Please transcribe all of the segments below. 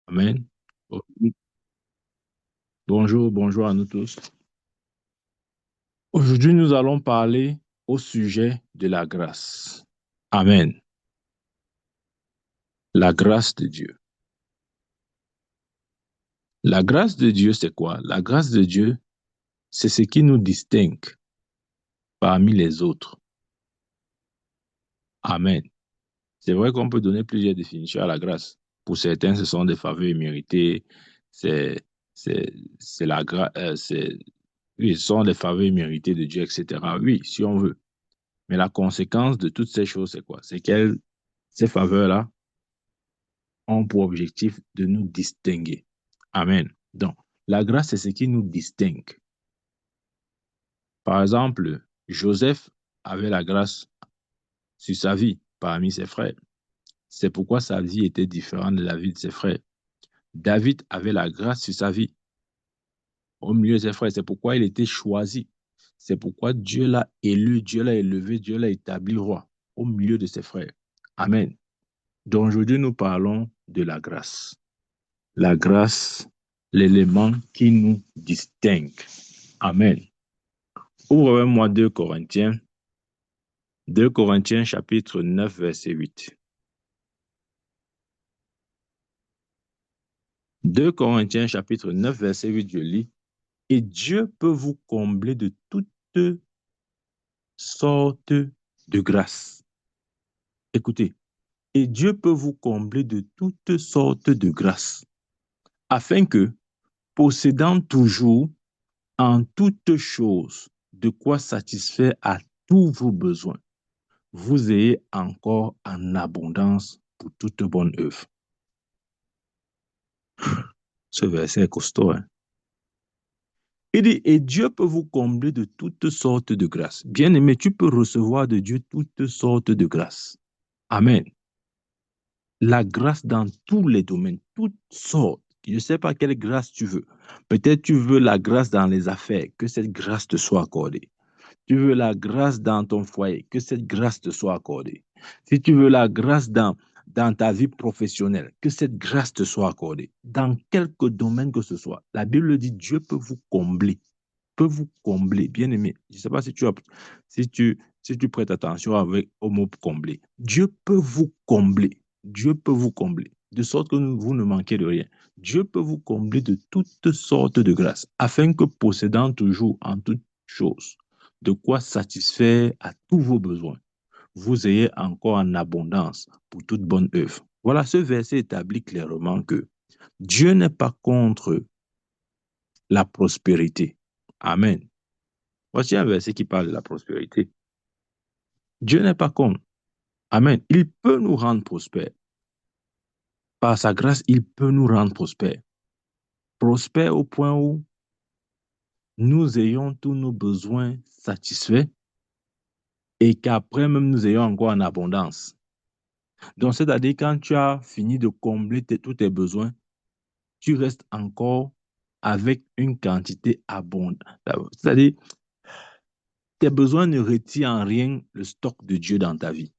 Amen. Bonjour, bonjour à nous tous. Aujourd'hui, nous allons parler au sujet de la grâce. Amen. La grâce de Dieu. La grâce de Dieu, c'est quoi? La grâce de Dieu, c'est ce qui nous distingue parmi les autres. Amen. C'est vrai qu'on peut donner plusieurs définitions à la grâce. Pour certains, ce sont des faveurs imméritées. C'est, c'est la grâce, oui, ce sont des faveurs imméritées de Dieu, etc. Oui, si on veut. Mais la conséquence de toutes ces choses, c'est quoi? C'est qu'elles, ces faveurs-là, ont pour objectif de nous distinguer. Amen. Donc, la grâce, c'est ce qui nous distingue. Par exemple, Joseph avait la grâce sur sa vie parmi ses frères. C'est pourquoi sa vie était différente de la vie de ses frères. David avait la grâce sur sa vie au milieu de ses frères. C'est pourquoi il était choisi. C'est pourquoi Dieu l'a élu, Dieu l'a élevé, Dieu l'a établi roi au milieu de ses frères. Amen. Donc aujourd'hui, nous parlons de la grâce. La grâce, l'élément qui nous distingue. Amen. Ouvrez-moi 2 Corinthiens. 2 Corinthiens chapitre 9, verset 8. 2 Corinthiens chapitre 9, verset 8, je lis. Et Dieu peut vous combler de toutes sortes de grâces. Écoutez. Et Dieu peut vous combler de toutes sortes de grâces, afin que, possédant toujours en toutes choses de quoi satisfaire à tous vos besoins, vous ayez encore en abondance pour toute bonne œuvre. Ce verset est costaud. Hein? Il dit, et Dieu peut vous combler de toutes sortes de grâces. Bien-aimé, tu peux recevoir de Dieu toutes sortes de grâces. Amen. La grâce dans tous les domaines, toutes sortes. Je ne sais pas quelle grâce tu veux. Peut-être tu veux la grâce dans les affaires, que cette grâce te soit accordée. Tu veux la grâce dans ton foyer, que cette grâce te soit accordée. Si tu veux la grâce dans ta vie professionnelle, que cette grâce te soit accordée. Dans quelque domaine que ce soit, la Bible dit Dieu peut vous combler, peut vous combler. Bien aimé, je ne sais pas si tu prêtes attention avec au mot combler. Dieu peut vous combler. Dieu peut vous combler, de sorte que vous ne manquez de rien. Dieu peut vous combler de toutes sortes de grâces, afin que possédant toujours en toutes choses, de quoi satisfaire à tous vos besoins, vous ayez encore en abondance pour toute bonne œuvre. Voilà, ce verset établit clairement que Dieu n'est pas contre la prospérité. Amen. Voici un verset qui parle de la prospérité. Dieu n'est pas contre. Amen. Il peut nous rendre prospères. Par sa grâce, il peut nous rendre prospères. Prospères au point où nous ayons tous nos besoins satisfaits et qu'après même nous ayons encore en abondance. Donc, c'est-à-dire quand tu as fini de combler tous tes besoins, tu restes encore avec une quantité abondante. C'est-à-dire, tes besoins ne retirent en rien le stock de Dieu dans ta vie.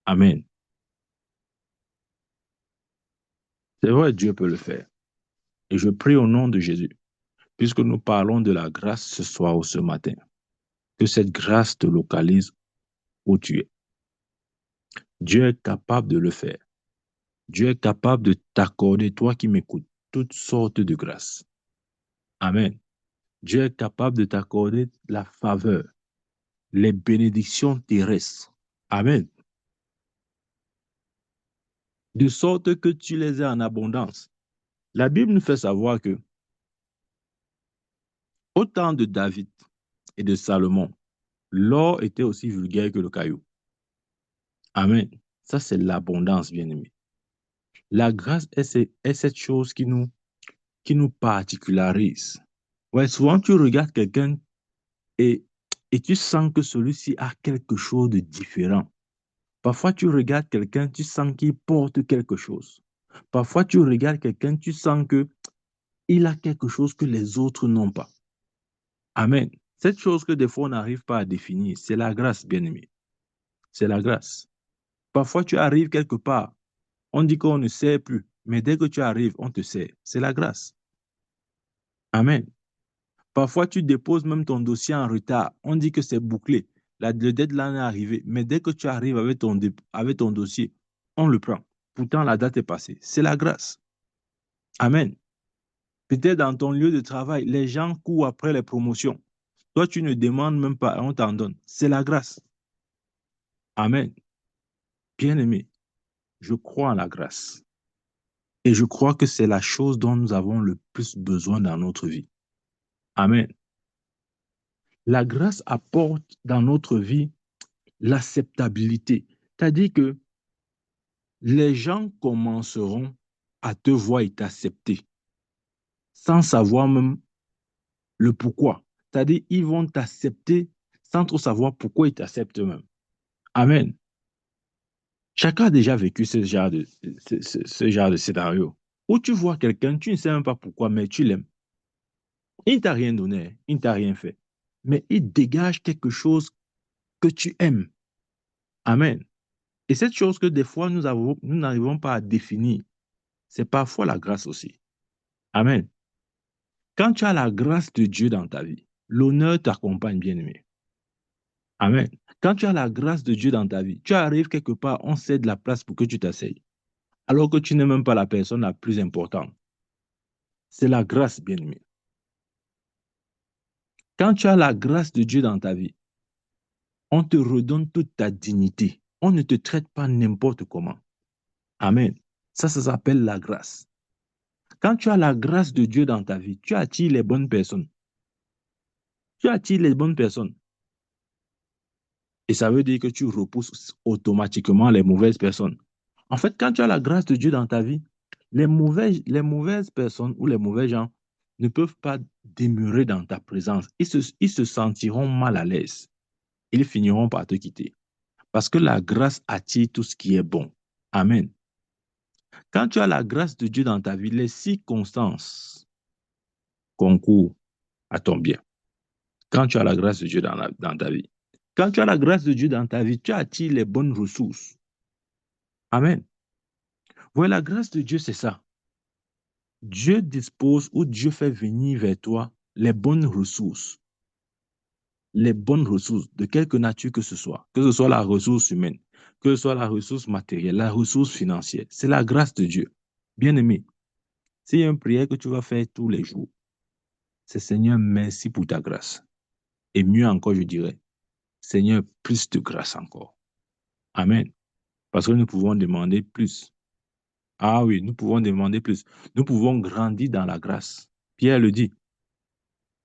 Amen. C'est vrai, Dieu peut le faire. Et je prie au nom de Jésus, puisque nous parlons de la grâce ce soir ou ce matin, que cette grâce te localise où tu es. Dieu est capable de le faire. Dieu est capable de t'accorder, toi qui m'écoutes, toutes sortes de grâces. Amen. Dieu est capable de t'accorder la faveur, les bénédictions terrestres. Amen. De sorte que tu les aies en abondance. La Bible nous fait savoir que au temps de David et de Salomon, l'or était aussi vulgaire que le caillou. Amen. Ça, c'est l'abondance, bien-aimé. La grâce est cette chose qui nous particularise. Ouais, souvent, tu regardes quelqu'un et, et tu sens que celui-ci a quelque chose de différent. Parfois, tu regardes quelqu'un, tu sens qu'il porte quelque chose. Parfois, tu regardes quelqu'un, tu sens qu'il a quelque chose que les autres n'ont pas. Amen. Cette chose que des fois, on n'arrive pas à définir, c'est la grâce, bien-aimé. C'est la grâce. Parfois, tu arrives quelque part, on dit qu'on ne sait plus. Mais dès que tu arrives, on te sert. C'est la grâce. Amen. Parfois, tu déposes même ton dossier en retard. On dit que c'est bouclé. Le deadline est arrivé. Mais dès que tu arrives avec ton dossier, on le prend. Pourtant, la date est passée. C'est la grâce. Amen. Peut-être dans ton lieu de travail, les gens courent après les promotions. Toi, tu ne demandes même pas, on t'en donne. C'est la grâce. Amen. Bien-aimé, je crois en la grâce. Et je crois que c'est la chose dont nous avons le plus besoin dans notre vie. Amen. La grâce apporte dans notre vie l'acceptabilité. C'est-à-dire que les gens commenceront à te voir et t'accepter sans savoir même le pourquoi. C'est-à-dire ils vont t'accepter sans trop savoir pourquoi ils t'acceptent eux-mêmes. Amen. Chacun a déjà vécu ce genre de scénario où tu vois quelqu'un, tu ne sais même pas pourquoi, mais tu l'aimes. Il ne t'a rien donné, il ne t'a rien fait. Mais il dégage quelque chose que tu aimes. Amen. Et cette chose que des fois nous n'arrivons pas à définir, c'est parfois la grâce aussi. Amen. Quand tu as la grâce de Dieu dans ta vie, l'honneur t'accompagne, bien-aimé. Amen. Quand tu as la grâce de Dieu dans ta vie, tu arrives quelque part, on cède la place pour que tu t'asseyes, alors que tu n'es même pas la personne la plus importante. C'est la grâce, bien-aimé. Quand tu as la grâce de Dieu dans ta vie, on te redonne toute ta dignité. On ne te traite pas n'importe comment. Amen. Ça s'appelle la grâce. Quand tu as la grâce de Dieu dans ta vie, tu attires les bonnes personnes. Tu attires les bonnes personnes. Et ça veut dire que tu repousses automatiquement les mauvaises personnes. En fait, quand tu as la grâce de Dieu dans ta vie, les mauvaises personnes ou les mauvais gens ne peuvent pas demeurer dans ta présence. Ils se sentiront mal à l'aise. Ils finiront par te quitter. Parce que la grâce attire tout ce qui est bon. Amen. Quand tu as la grâce de Dieu dans ta vie, les circonstances concourent à ton bien. Quand tu as la grâce de Dieu dans ta vie. Quand tu as la grâce de Dieu dans ta vie, tu attires les bonnes ressources. Amen. Voilà, la grâce de Dieu, c'est ça. Dieu dispose ou Dieu fait venir vers toi les bonnes ressources. Les bonnes ressources, de quelque nature que ce soit la ressource humaine, que ce soit la ressource matérielle, la ressource financière. C'est la grâce de Dieu. Bien-aimé, c'est une prière que tu vas faire tous les jours. C'est Seigneur, merci pour ta grâce. Et mieux encore, je dirais, Seigneur, plus de grâce encore. Amen. Parce que nous pouvons demander plus. Ah oui, nous pouvons demander plus. Nous pouvons grandir dans la grâce. Pierre le dit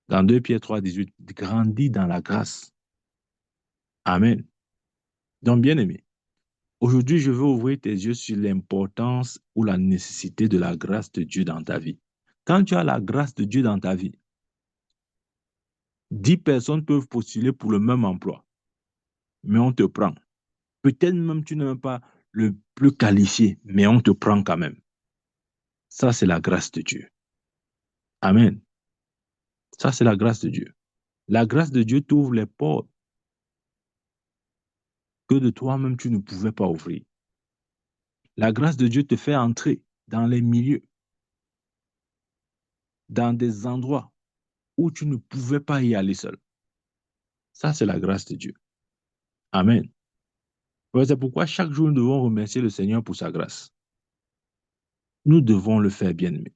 dans 2 Pierre 3, 18, grandis dans la grâce. Amen. Donc, bien-aimé, aujourd'hui, je veux ouvrir tes yeux sur l'importance ou la nécessité de la grâce de Dieu dans ta vie. Quand tu as la grâce de Dieu dans ta vie, 10 personnes peuvent postuler pour le même emploi, mais on te prend. Peut-être même tu n'es même pas le plus qualifié, mais on te prend quand même. Ça, c'est la grâce de Dieu. Amen. Ça, c'est la grâce de Dieu. La grâce de Dieu t'ouvre les portes que de toi-même tu ne pouvais pas ouvrir. La grâce de Dieu te fait entrer dans les milieux, dans des endroits où tu ne pouvais pas y aller seul. Ça, c'est la grâce de Dieu. Amen. Ouais, c'est pourquoi chaque jour, nous devons remercier le Seigneur pour sa grâce. Nous devons le faire, bien-aimés.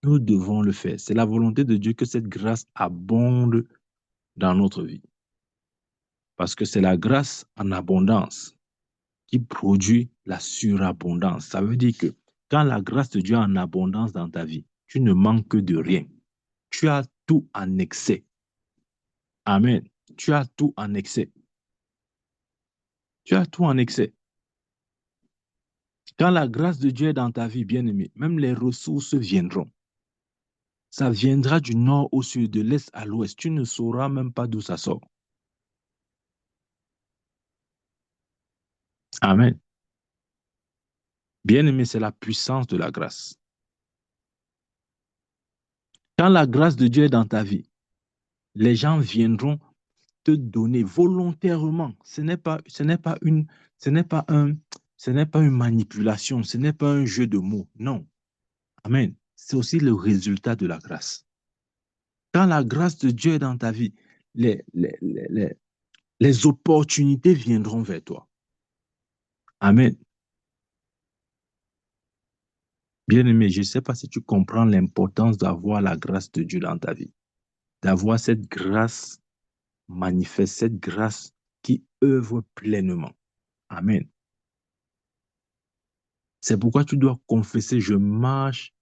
Nous devons le faire. C'est la volonté de Dieu que cette grâce abonde dans notre vie. Parce que c'est la grâce en abondance qui produit la surabondance. Ça veut dire que quand la grâce de Dieu est en abondance dans ta vie, tu ne manques de rien. Tu as tout en excès. Amen. Tu as tout en excès. Tu as tout en excès. Quand la grâce de Dieu est dans ta vie, bien-aimé, même les ressources viendront. Ça viendra du nord au sud, de l'est à l'ouest. Tu ne sauras même pas d'où ça sort. Amen. Bien-aimé, c'est la puissance de la grâce. Quand la grâce de Dieu est dans ta vie, les gens viendront te donner volontairement. Ce n'est pas Ce n'est pas une manipulation, ce n'est pas un jeu de mots. Non. Amen. C'est aussi le résultat de la grâce. Quand la grâce de Dieu est dans ta vie, les, les, les, les, les opportunités viendront vers toi. Amen. Bien-aimé, je ne sais pas si tu comprends l'importance d'avoir la grâce de Dieu dans ta vie, d'avoir cette grâce manifeste, cette grâce qui œuvre pleinement. Amen. C'est pourquoi tu dois confesser, je marche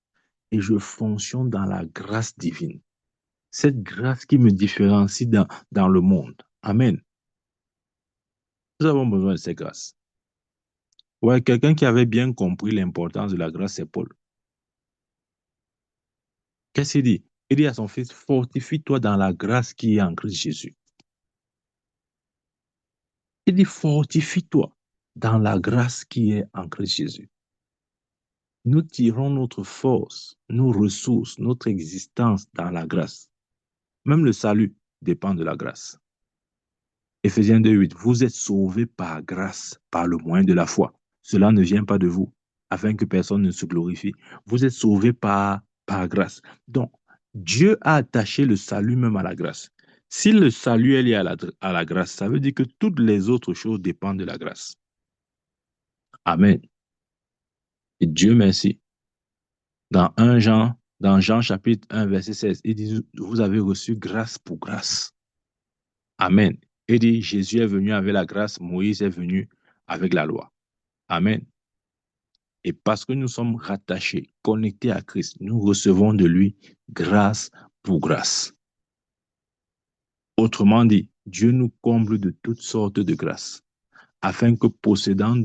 et je fonctionne dans la grâce divine. Cette grâce qui me différencie dans le monde. Amen. Nous avons besoin de cette grâce. Ouais, quelqu'un qui avait bien compris l'importance de la grâce, c'est Paul. Qu'est-ce qu'il dit? Il dit à son fils, fortifie-toi dans la grâce qui est en Christ Jésus. Il dit, fortifie-toi dans la grâce qui est en Christ Jésus. Nous tirons notre force, nos ressources, notre existence dans la grâce. Même le salut dépend de la grâce. Éphésiens 2:8, vous êtes sauvés par grâce, par le moyen de la foi. Cela ne vient pas de vous, afin que personne ne se glorifie. Vous êtes sauvés par grâce. Donc, Dieu a attaché le salut même à la grâce. Si le salut est lié à la grâce, ça veut dire que toutes les autres choses dépendent de la grâce. Amen. Et Dieu merci. Dans Jean chapitre 1, verset 16, il dit, vous avez reçu grâce pour grâce. Amen. Il dit, Jésus est venu avec la grâce, Moïse est venu avec la loi. Amen. Et parce que nous sommes rattachés, connectés à Christ, nous recevons de lui grâce pour grâce. Autrement dit, Dieu nous comble de toutes sortes de grâces, afin que possédant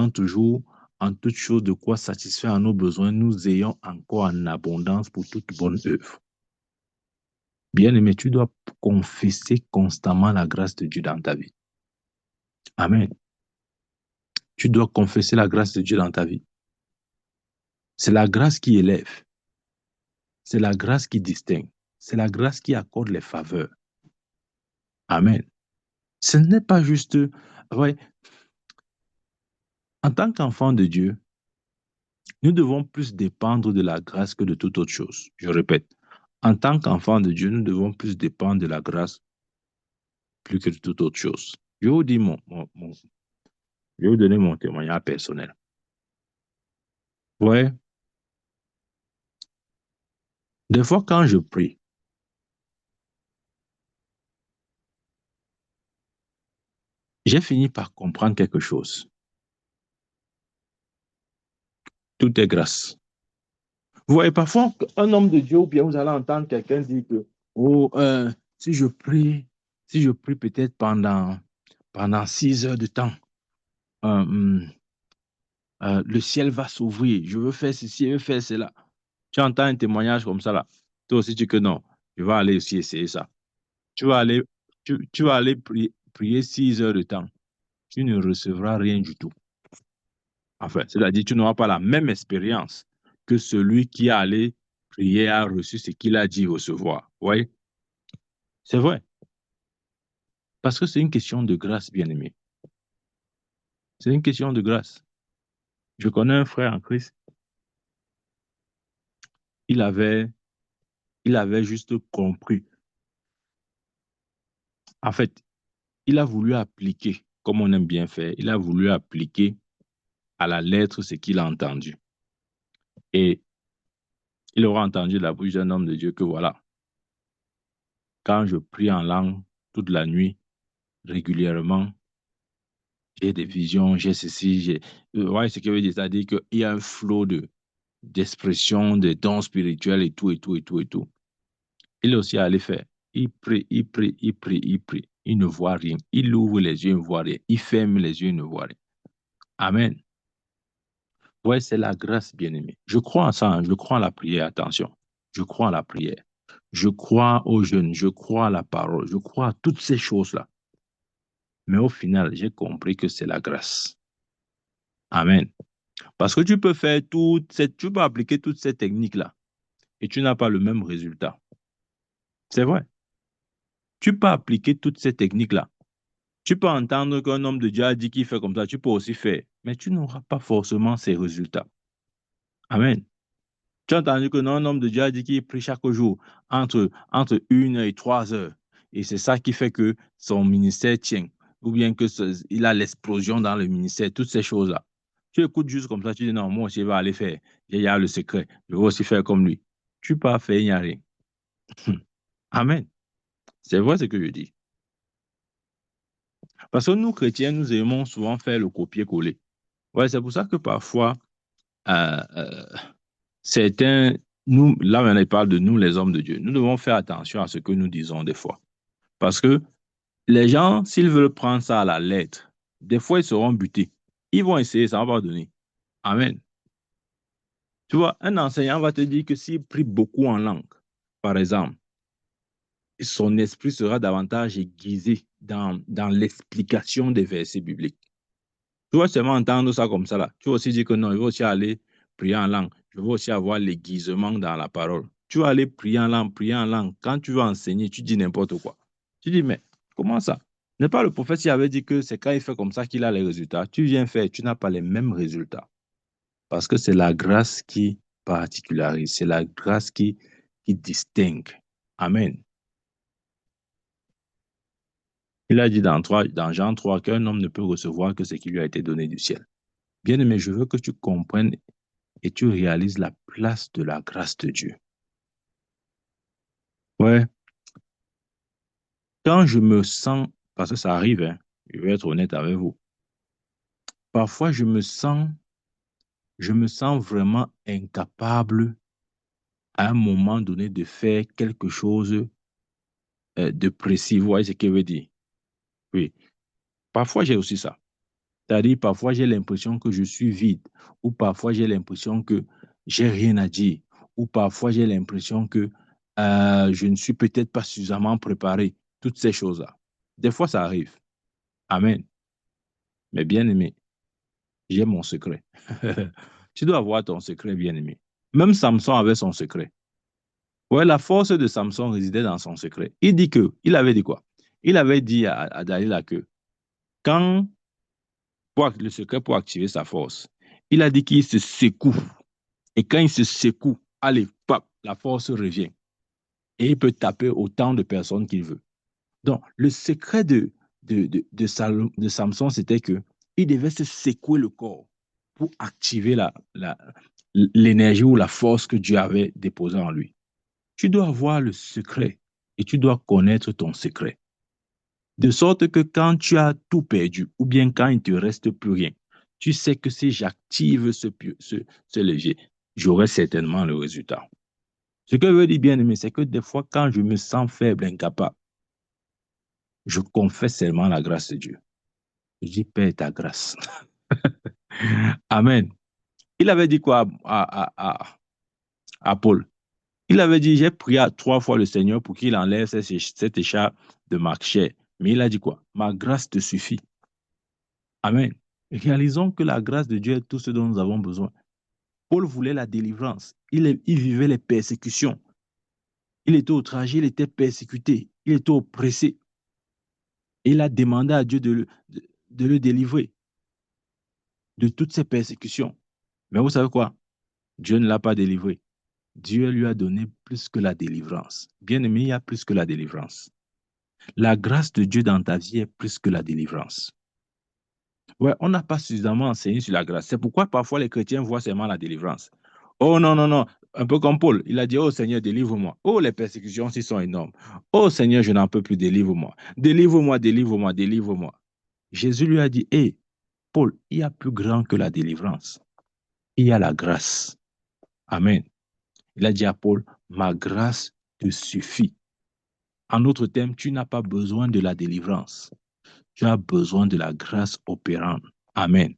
toujours en toutes choses de quoi satisfaire à nos besoins, nous ayons encore en abondance pour toute bonne œuvre. Bien-aimé, tu dois confesser constamment la grâce de Dieu dans ta vie. Amen. Tu dois confesser la grâce de Dieu dans ta vie. C'est la grâce qui élève. C'est la grâce qui distingue. C'est la grâce qui accorde les faveurs. Amen. Ce n'est pas juste... Ouais, en tant qu'enfant de Dieu, nous devons plus dépendre de la grâce que de toute autre chose. Je répète, en tant qu'enfant de Dieu, nous devons plus dépendre de la grâce plus que de toute autre chose. Je vais vous dire je vais vous donner mon témoignage personnel. Ouais, des fois quand je prie, j'ai fini par comprendre quelque chose. Tout est grâce. Vous voyez, parfois, un homme de Dieu, ou bien vous allez entendre quelqu'un dire que, oh, si je prie peut-être pendant 6 heures de temps, euh, le ciel va s'ouvrir, je veux faire ceci, je veux faire cela. Tu entends un témoignage comme ça, là. Toi aussi, tu dis que non, je vais aller aussi essayer ça. Tu vas aller, tu vas aller prier 6 heures de temps. Tu ne recevras rien du tout. Enfin, c'est-à-dire tu n'auras pas la même expérience que celui qui a allé prier a reçu ce qu'il a dit recevoir. Oui, c'est vrai. Parce que c'est une question de grâce, bien-aimé. C'est une question de grâce. Je connais un frère en Christ. Il avait, il avait juste compris. En fait, il a voulu appliquer, comme on aime bien faire, il a voulu appliquer à la lettre ce qu'il a entendu. Et il aura entendu de la bouche d'un homme de Dieu que voilà, quand je prie en langue toute la nuit, régulièrement, j'ai des visions, j'ai ceci, j'ai... Ouais, ce qui veut dire, c'est-à-dire qu'il y a un flot d'expression, de dons spirituels et tout, et tout, et tout, et tout. Il est aussi allé faire. Il prie, il prie, il prie, il prie. Il ne voit rien. Il ouvre les yeux, il ne voit rien. Il ferme les yeux, il ne voit rien. Amen. Ouais, c'est la grâce, bien-aimé. Je crois en ça, hein. Je crois en la prière, attention. Je crois en la prière. Je crois aux jeunes, je crois à la parole, je crois à toutes ces choses-là. Mais au final, j'ai compris que c'est la grâce. Amen. Parce que tu peux appliquer toutes ces techniques-là et tu n'as pas le même résultat. C'est vrai. Tu peux appliquer toutes ces techniques-là. Tu peux entendre qu'un homme de Dieu a dit qu'il fait comme ça, tu peux aussi faire. mais tu n'auras pas forcément ces résultats. Amen. Tu as entendu que non, un homme de Dieu a dit qu'il prie chaque jour entre 1 heure et 3 heures. Et c'est ça qui fait que son ministère tient. Ou bien qu'il a l'explosion dans le ministère, toutes ces choses-là. Tu écoutes juste comme ça, tu dis non, moi aussi, je vais aller faire. Il y a le secret. Je vais aussi faire comme lui. Tu peux faire, il n'y a rien. Amen. C'est vrai ce que je dis. Parce que nous, chrétiens, nous aimons souvent faire le copier-coller. Ouais, c'est pour ça que parfois, euh, euh, certains, nous, là, on parle de nous, les hommes de Dieu. Nous devons faire attention à ce que nous disons des fois. Parce que les gens, s'ils veulent prendre ça à la lettre, des fois, ils seront butés. Ils vont essayer, ça ne va pas donner. Amen. Tu vois, un enseignant va te dire que s'il prie beaucoup en langue, par exemple, son esprit sera davantage aiguisé dans l'explication des versets bibliques. Tu vas seulement entendre ça comme ça là. Tu vas aussi dire que non, il va aussi aller prier en langue. Je veux aussi avoir l'aiguisement dans la parole. Tu vas aller prier en langue, prier en langue. Quand tu vas enseigner, tu dis n'importe quoi. Tu dis, mais comment ça? N'est pas le prophète qui avait dit que c'est quand il fait comme ça qu'il a les résultats. Tu viens faire, tu n'as pas les mêmes résultats. Parce que c'est la grâce qui particularise, c'est la grâce qui distingue. Amen. Il a dit dans Jean 3 qu'un homme ne peut recevoir que ce qui lui a été donné du ciel. Bien-aimé, je veux que tu comprennes et tu réalises la place de la grâce de Dieu. Ouais, quand je me sens, parce que ça arrive, hein, je vais être honnête avec vous, parfois je me sens vraiment incapable à un moment donné de faire quelque chose de précis. Vous voyez ce que je veux dire? Oui, parfois j'ai aussi ça. C'est-à-dire, parfois j'ai l'impression que je suis vide, ou parfois j'ai l'impression que j'ai rien à dire, ou parfois j'ai l'impression que je ne suis peut-être pas suffisamment préparé. Toutes ces choses-là. Des fois, ça arrive. Amen. Mais bien aimé, j'ai mon secret. Tu dois avoir ton secret, bien aimé. Même Samson avait son secret. Ouais, la force de Samson résidait dans son secret. Il avait dit quoi? Il avait dit à Dalila que quand, le secret pour activer sa force, il a dit qu'il se secoue. Et quand il se secoue, allez, pap, la force revient. Et il peut taper autant de personnes qu'il veut. Donc, le secret de Samson, c'était que il devait se secouer le corps pour activer l'énergie ou la force que Dieu avait déposée en lui. Tu dois avoir le secret et tu dois connaître ton secret. De sorte que quand tu as tout perdu ou bien quand il ne te reste plus rien, tu sais que si j'active ce levier, j'aurai certainement le résultat. Ce que je veux dire, bien aimé, c'est que des fois, quand je me sens faible, incapable, je confesse seulement la grâce de Dieu. Je dis, Père, ta grâce. Amen. Il avait dit quoi à Paul? Il avait dit, j'ai prié 3 fois le Seigneur pour qu'il enlève cette écharpe de ma chair. Mais il a dit quoi? Ma grâce te suffit. Amen. Réalisons que la grâce de Dieu est tout ce dont nous avons besoin. Paul voulait la délivrance. Il vivait les persécutions. Il était outragé, il était persécuté, il était oppressé. Et il a demandé à Dieu de le délivrer de toutes ces persécutions. Mais vous savez quoi? Dieu ne l'a pas délivré. Dieu lui a donné plus que la délivrance. Bien aimé, il y a plus que la délivrance. La grâce de Dieu dans ta vie est plus que la délivrance. Ouais, on n'a pas suffisamment enseigné sur la grâce. C'est pourquoi parfois les chrétiens voient seulement la délivrance. Oh non, non, non. Un peu comme Paul, il a dit, oh Seigneur, délivre-moi. Oh, les persécutions, s'ils sont énormes. Oh Seigneur, je n'en peux plus, délivre-moi. Délivre-moi, délivre-moi, délivre-moi. Jésus lui a dit, hé, Paul, il y a plus grand que la délivrance. Il y a la grâce. Amen. Il a dit à Paul, ma grâce te suffit. En d'autres termes, tu n'as pas besoin de la délivrance. Tu as besoin de la grâce opérante. Amen.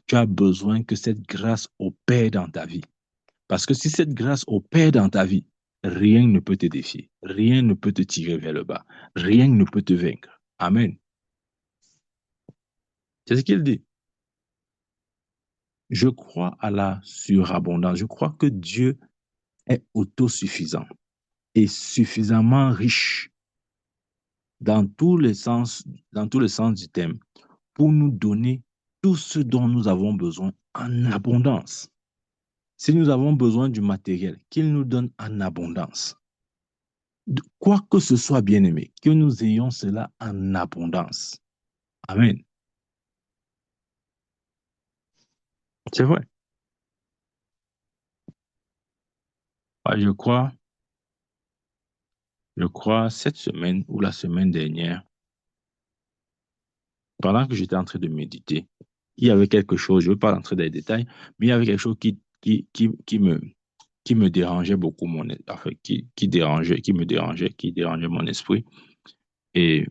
Tu as besoin que cette grâce opère dans ta vie. Parce que si cette grâce opère dans ta vie, rien ne peut te défier. Rien ne peut te tirer vers le bas. Rien ne peut te vaincre. Amen. C'est ce qu'il dit. Je crois à la surabondance. Je crois que Dieu est autosuffisant et suffisamment riche dans tous les sens du terme pour nous donner tout ce dont nous avons besoin en abondance. Si nous avons besoin du matériel, qu'il nous donne en abondance. Quoi que ce soit, bien-aimé, que nous ayons cela en abondance. Amen. C'est vrai. Je crois cette semaine ou la semaine dernière, pendant que j'étais en train de méditer, il y avait quelque chose, je ne veux pas rentrer dans les détails, mais il y avait quelque chose qui me dérangeait beaucoup, enfin, qui dérangeait mon esprit. Et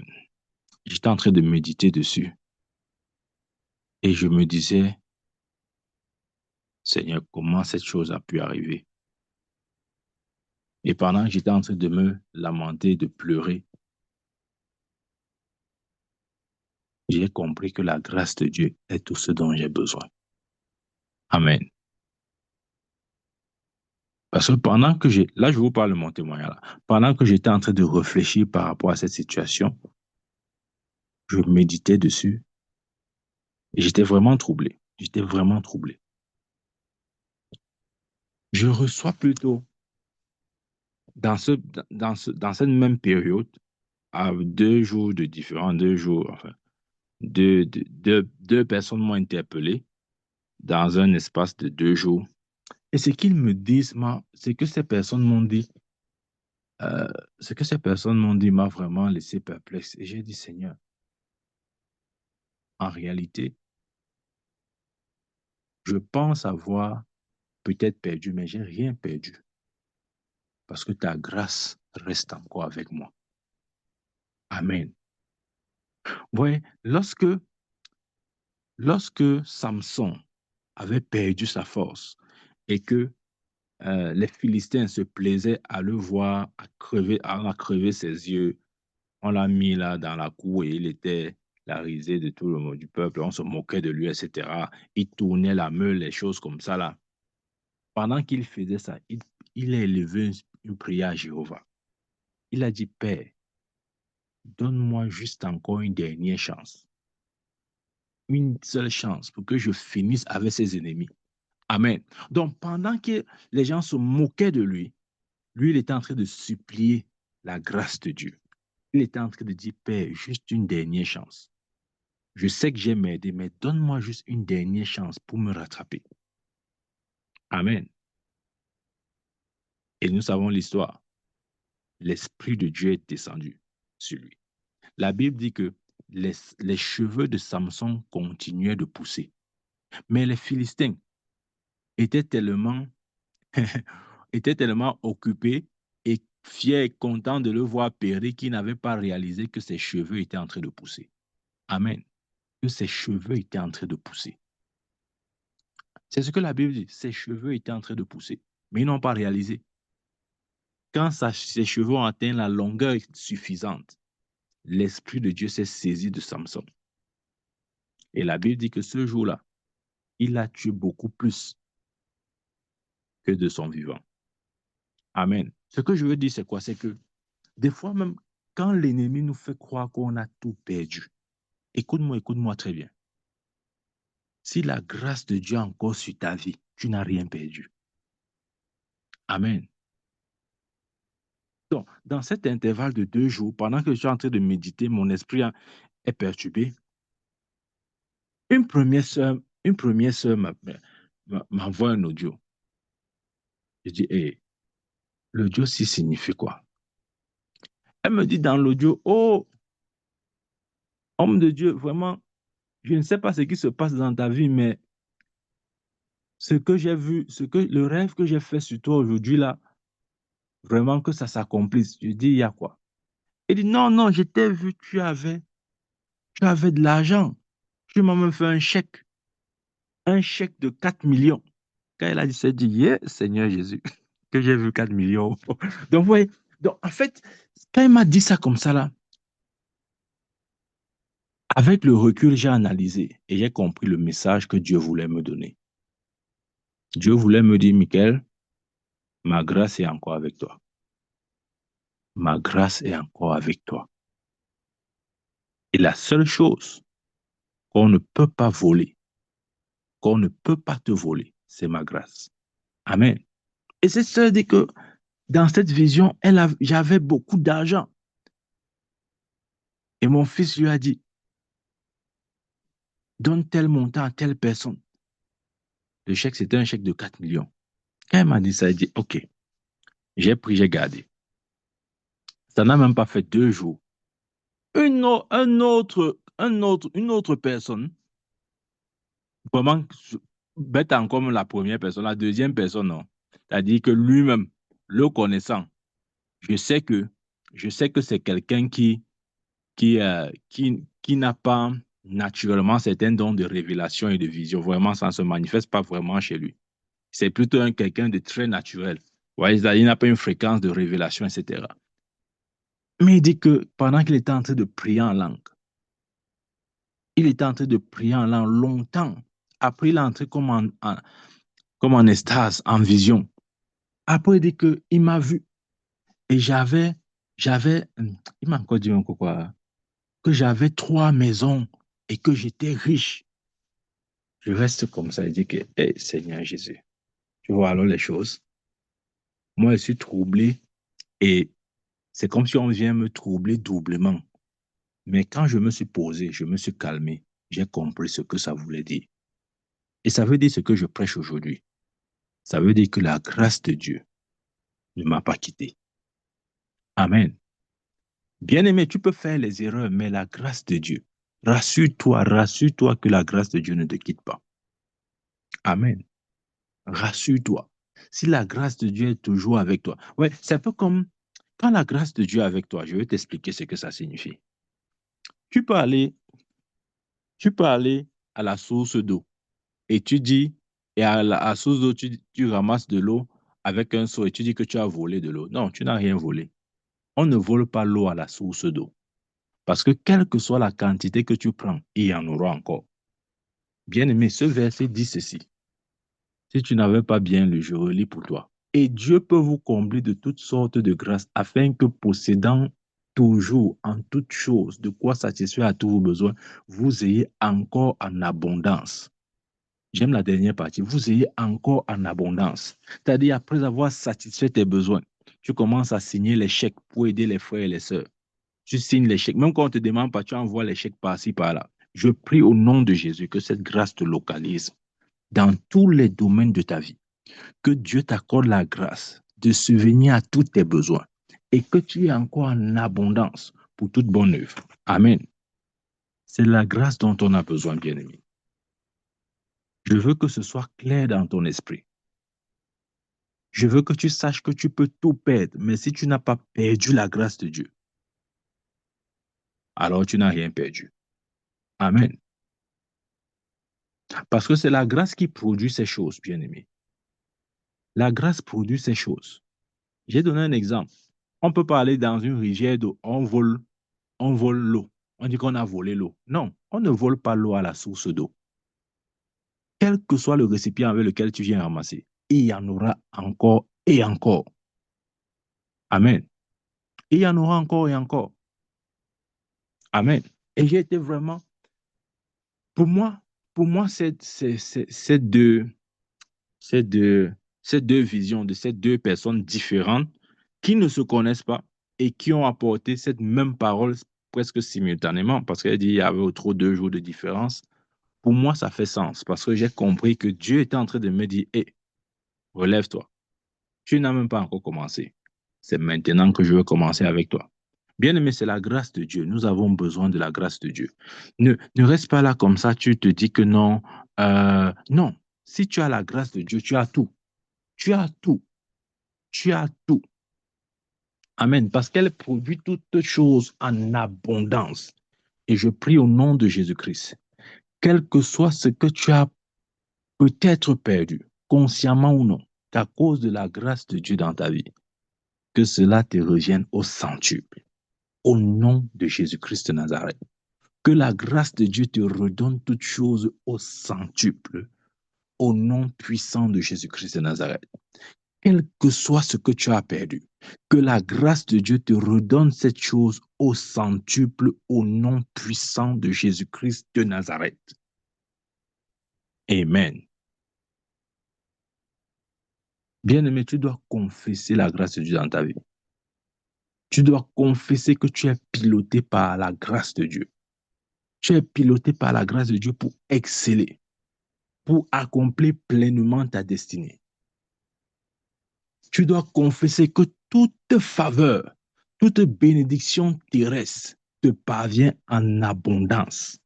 j'étais en train de méditer dessus. Et je me disais, Seigneur, comment cette chose a pu arriver? Et pendant que j'étais en train de me lamenter, de pleurer, j'ai compris que la grâce de Dieu est tout ce dont j'ai besoin. Amen. Parce que là je vous parle de mon témoignage, là. Pendant que j'étais en train de réfléchir par rapport à cette situation, je méditais dessus et j'étais vraiment troublé. J'étais vraiment troublé. Je reçois plutôt dans cette même période, à 2 jours de différence, 2 jours, enfin, deux personnes m'ont interpellé dans un espace de 2 jours. Et ce qu'ils me disent, ce que ces personnes m'ont dit, euh, ce que ces personnes m'ont dit m'a vraiment laissé perplexe. Et j'ai dit, Seigneur, en réalité, je pense avoir peut-être perdu, mais j'ai rien perdu parce que ta grâce reste encore avec moi. Amen. Vous voyez, lorsque Samson avait perdu sa force et que les Philistins se plaisaient à le voir à crever ses yeux. On l'a mis là dans la cour et il était la risée de tout le monde du peuple. On se moquait de lui, etc. Il tournait la meule, les choses comme ça là. Pendant qu'il faisait ça, il a élevé une prière à Jéhovah. Il a dit, Père, donne-moi juste encore une dernière chance. Une seule chance pour que je finisse avec ses ennemis. Amen. Donc, pendant que les gens se moquaient de lui, il était en train de supplier la grâce de Dieu. Il était en train de dire, Père, juste une dernière chance. Je sais que j'ai m'aidé, mais donne-moi juste une dernière chance pour me rattraper. Amen. Et nous savons l'histoire. L'Esprit de Dieu est descendu sur lui. La Bible dit que les cheveux de Samson continuaient de pousser. Mais les Philistins étaient tellement, étaient tellement occupés et fiers et contents de le voir périr qu'ils n'avaient pas réalisé que ses cheveux étaient en train de pousser. Amen. Que ses cheveux étaient en train de pousser. C'est ce que la Bible dit. Ses cheveux étaient en train de pousser, mais ils n'ont pas réalisé. Quand ses cheveux ont atteint la longueur suffisante, l'Esprit de Dieu s'est saisi de Samson. Et la Bible dit que ce jour-là, il a tué beaucoup plus que de son vivant. Amen. Ce que je veux dire, c'est quoi? C'est que des fois même, quand l'ennemi nous fait croire qu'on a tout perdu, écoute-moi très bien. Si la grâce de Dieu est encore sur ta vie, tu n'as rien perdu. Amen. Donc, dans cet intervalle de 2 jours, pendant que je suis en train de méditer, mon esprit est perturbé. Une première sœur m'envoie un audio. Je dis, hey, l'audio, si signifie quoi? Elle me dit dans l'audio, oh, homme de Dieu, vraiment, je ne sais pas ce qui se passe dans ta vie, mais ce que j'ai vu, le rêve que j'ai fait sur toi aujourd'hui, là, vraiment que ça s'accomplisse. Je dis, il y a quoi? Elle dit, non, non, je t'ai vu, tu avais de l'argent. Tu m'as même fait un chèque de 4 millions. Quand elle a dit ça, elle dit, yeah, Seigneur Jésus, que j'ai vu 4 millions. Donc, vous voyez, donc, en fait, quand elle m'a dit ça comme ça, là, avec le recul, j'ai analysé et j'ai compris le message que Dieu voulait me donner. Dieu voulait me dire, Michael, ma grâce est encore avec toi. Ma grâce est encore avec toi. Et la seule chose qu'on ne peut pas voler, qu'on ne peut pas te voler. C'est ma grâce. Amen. Et cette sœur dit que dans cette vision, j'avais beaucoup d'argent. Et mon fils lui a dit, donne tel montant à telle personne. Le chèque, c'était un chèque de 4 millions. Quand elle m'a dit ça, elle dit, OK, j'ai pris, j'ai gardé. Ça n'a même pas fait 2 jours. Une autre personne, vraiment bête encore comme la première personne, la deuxième personne, non. C'est-à-dire que lui-même, le connaissant, je sais que, je sais que c'est quelqu'un qui n'a pas naturellement certains dons de révélation et de vision. Vraiment, ça ne se manifeste pas vraiment chez lui. C'est plutôt quelqu'un de très naturel. Ouais, il n'a pas une fréquence de révélation, etc. Mais il dit que pendant qu'il était en train de prier en langue, il était en train de prier en langue longtemps. Après, il est entré comme en extase, en vision. Après, il dit qu'il m'a vu et il m'a encore dit encore quoi, que j'avais 3 maisons et que j'étais riche. Je reste comme ça et dis que, hey, Seigneur Jésus, tu vois alors les choses. Moi, je suis troublé et c'est comme si on vient me troubler doublement. Mais quand je me suis posé, je me suis calmé, j'ai compris ce que ça voulait dire. Et ça veut dire ce que je prêche aujourd'hui. Ça veut dire que la grâce de Dieu ne m'a pas quitté. Amen. Bien-aimé, tu peux faire les erreurs, mais la grâce de Dieu, rassure-toi que la grâce de Dieu ne te quitte pas. Amen. Rassure-toi. Si la grâce de Dieu est toujours avec toi. Ouais, c'est un peu comme quand la grâce de Dieu est avec toi, je vais t'expliquer ce que ça signifie. Tu peux aller, tu peux aller à la source d'eau et tu dis, et à la source d'eau, tu ramasses de l'eau avec un seau et tu dis que tu as volé de l'eau. Non, tu n'as rien volé. On ne vole pas l'eau à la source d'eau. Parce que quelle que soit la quantité que tu prends, il y en aura encore. Bien-aimé, ce verset dit ceci. Si tu n'avais pas bien lu, je relis pour toi. Et Dieu peut vous combler de toutes sortes de grâces afin que possédant toujours en toutes choses de quoi satisfaire à tous vos besoins, vous ayez encore en abondance. J'aime la dernière partie. Vous ayez encore en abondance. C'est-à-dire, après avoir satisfait tes besoins, tu commences à signer les chèques pour aider les frères et les sœurs. Tu signes les chèques. Même quand on ne te demande pas, tu envoies les chèques par-ci, par-là. Je prie au nom de Jésus que cette grâce te localise dans tous les domaines de ta vie. Que Dieu t'accorde la grâce de subvenir à tous tes besoins et que tu aies encore en abondance pour toute bonne œuvre. Amen. C'est la grâce dont on a besoin, bien-aimé. Je veux que ce soit clair dans ton esprit. Je veux que tu saches que tu peux tout perdre, mais si tu n'as pas perdu la grâce de Dieu, alors tu n'as rien perdu. Amen. Parce que c'est la grâce qui produit ces choses, bien-aimé. La grâce produit ces choses. J'ai donné un exemple. On peut pas aller dans une rivière d'eau, on vole l'eau. On dit qu'on a volé l'eau. Non, on ne vole pas l'eau à la source d'eau. Quel que soit le récipient avec lequel tu viens ramasser, il y en aura encore et encore. Amen. Il y en aura encore et encore. Amen. Et j'ai été vraiment, pour moi, ces ces deux, ces deux visions de ces deux personnes différentes qui ne se connaissent pas et qui ont apporté cette même parole presque simultanément, parce qu'elle dit qu'il y avait autour de 2 jours de différence. Pour moi, ça fait sens, parce que j'ai compris que Dieu était en train de me dire, hé, relève-toi. Tu n'as même pas encore commencé. C'est maintenant que je veux commencer avec toi. Bien-aimé, c'est la grâce de Dieu. Nous avons besoin de la grâce de Dieu. Ne reste pas là comme ça, tu te dis que non. Non, si tu as la grâce de Dieu, tu as tout. Tu as tout. Tu as tout. Amen. Parce qu'elle produit toutes choses en abondance. Et je prie au nom de Jésus-Christ, quel que soit ce que tu as peut-être perdu, consciemment ou non, à cause de la grâce de Dieu dans ta vie, que cela te revienne au centuple. Au nom de Jésus-Christ de Nazareth. Que la grâce de Dieu te redonne toutes choses au centuple. Au nom puissant de Jésus-Christ de Nazareth. Quel que soit ce que tu as perdu, que la grâce de Dieu te redonne cette chose au centuple au nom puissant de Jésus-Christ de Nazareth. Amen. Bien-aimé, tu dois confesser la grâce de Dieu dans ta vie. Tu dois confesser que tu es piloté par la grâce de Dieu. Tu es piloté par la grâce de Dieu pour exceller, pour accomplir pleinement ta destinée. Tu dois confesser que toute faveur, toute bénédiction terrestre te parvient en abondance.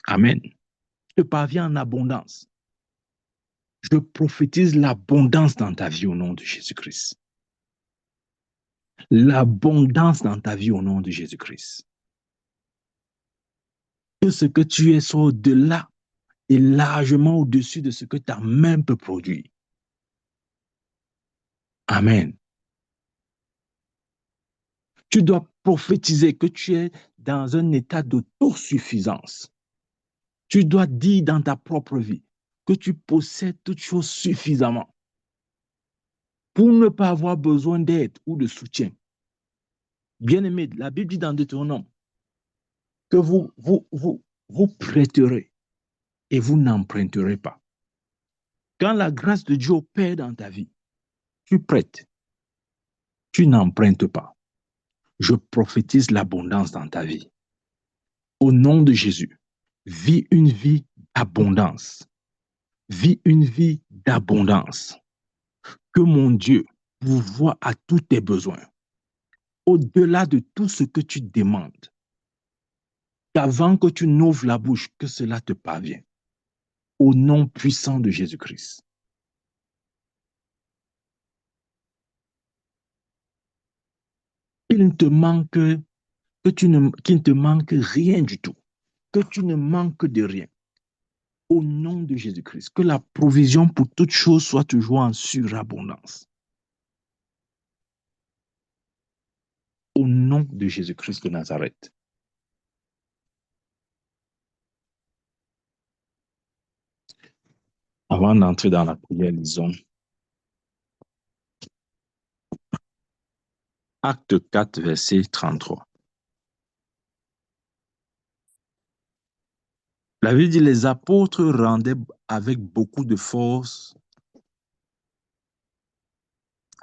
Amen. Te parvient en abondance. Je prophétise l'abondance dans ta vie au nom de Jésus-Christ. L'abondance dans ta vie au nom de Jésus-Christ. Que ce que tu es soit au-delà et largement au-dessus de ce que ta main peut produire. Amen. Tu dois prophétiser que tu es dans un état d'autosuffisance. Tu dois dire dans ta propre vie que tu possèdes toutes choses suffisamment pour ne pas avoir besoin d'aide ou de soutien. Bien-aimé, la Bible dit dans Deutéronome que vous prêterez et vous n'emprunterez pas. Quand la grâce de Dieu opère dans ta vie, tu prêtes, tu n'empruntes pas. Je prophétise l'abondance dans ta vie. Au nom de Jésus, vis une vie d'abondance. Vis une vie d'abondance. Que mon Dieu pourvoie à tous tes besoins, au-delà de tout ce que tu demandes. Qu'avant que tu n'ouvres la bouche, que cela te parvienne. Au nom puissant de Jésus-Christ. Qu'il ne te manque, qu'il ne te manque rien du tout. Que tu ne manques de rien. Au nom de Jésus-Christ. Que la provision pour toutes choses soit toujours en surabondance. Au nom de Jésus-Christ de Nazareth. Avant d'entrer dans la prière, lisons Acte 4, verset 33. La Bible dit, les apôtres rendaient avec beaucoup de force.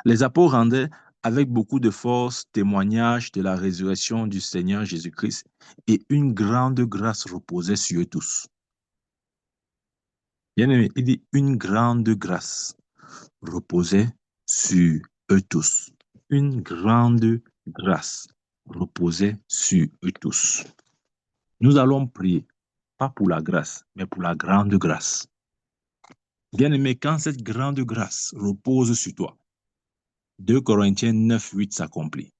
Les apôtres rendaient avec beaucoup de force témoignage de la résurrection du Seigneur Jésus-Christ et une grande grâce reposait sur eux tous. Bien aimé, il dit une grande grâce reposait sur eux tous. Une grande grâce reposait sur eux tous. Nous allons prier, pas pour la grâce, mais pour la grande grâce. Bien-aimé, quand cette grande grâce repose sur toi, 2 Corinthiens 9, 8 s'accomplit.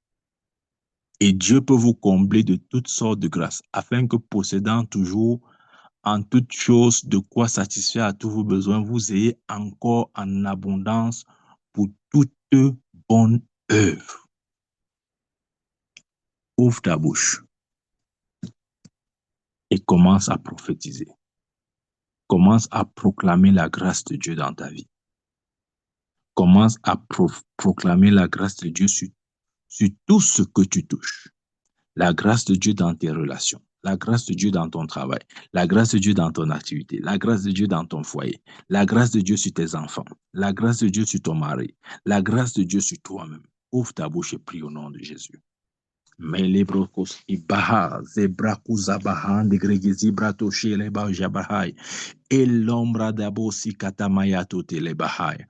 Et Dieu peut vous combler de toutes sortes de grâces, afin que possédant toujours en toutes choses de quoi satisfaire à tous vos besoins, vous ayez encore en abondance pour toute bonne œuvre. Ouvre ta bouche et commence à prophétiser. Commence à proclamer la grâce de Dieu dans ta vie. Commence à proclamer la grâce de Dieu sur tout ce que tu touches. La grâce de Dieu dans tes relations, la grâce de Dieu dans ton travail, la grâce de Dieu dans ton activité, la grâce de Dieu dans ton foyer, la grâce de Dieu sur tes enfants, la grâce de Dieu sur ton mari, la grâce de Dieu sur toi-même. Ouvre ta bouche et prie au nom de Jésus. Melebrokos ibaha zebrakuza bahan de gregezi brato shele ba jabahai. Elombra dabosi katamayato telebahai.